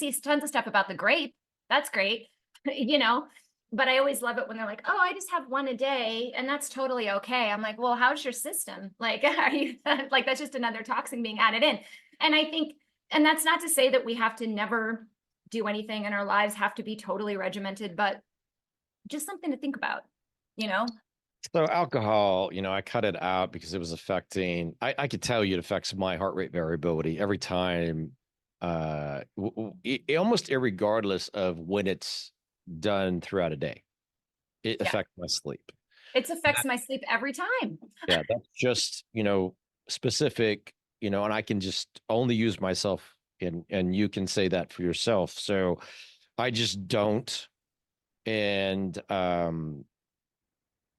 see tons of stuff about the grape. That's great, you know. But I always love it when they're like, "Oh, I just have one a day, and that's totally okay." I'm like, "Well, how's your system? Like, are you like that's just another toxin being added in?" And I think, and that's not to say that we have to never do anything in our lives have to be totally regimented, but just something to think about, you know? So alcohol, I cut it out because it was affecting, I could tell you it affects my heart rate variability every time, almost irregardless of when it's done throughout a day. It Yeah. affects my sleep. It affects my sleep every time. Yeah, that's just, specific, and I can just only use myself and you can say that for yourself. So I just don't. And I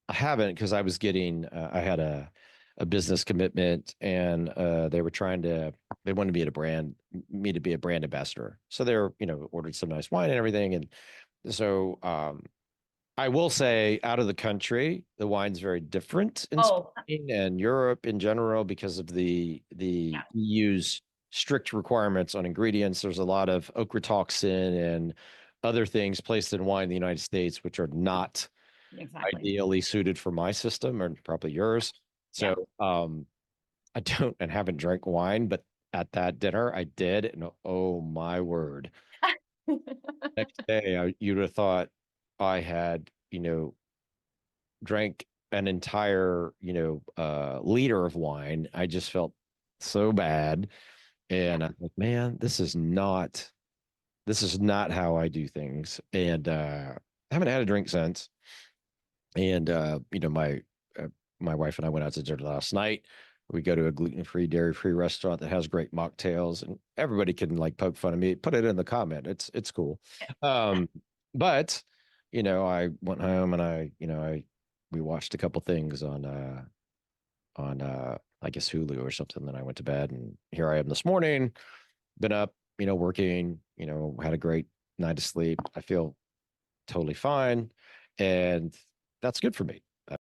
haven't because I was getting I had a business commitment and they wanted me to be a brand ambassador. So they're, ordered some nice wine and everything. And so I will say out of the country, the wine's very different in Oh, Spain and Europe in general because of the yeah, EU's strict requirements on ingredients. There's a lot of ochratoxin and other things placed in wine in the United States, which are not exactly. ideally suited for my system or probably yours. Yeah. So I don't and haven't drank wine, but at that dinner I did, and oh my word. Next day you'd have thought I had, drank an entire, liter of wine. I just felt so bad. Yeah. And I'm like, man, this is not how I do things. And I haven't had a drink since. And my wife and I went out to dinner last night. We go to a gluten-free, dairy-free restaurant that has great mocktails, and everybody can like poke fun of me. Put it in the comment. It's cool. Um, but I went home and we watched a couple things on I guess Hulu or something. Then I went to bed, and here I am this morning. Been up, working. Had a great night of sleep. I feel totally fine, and that's good for me.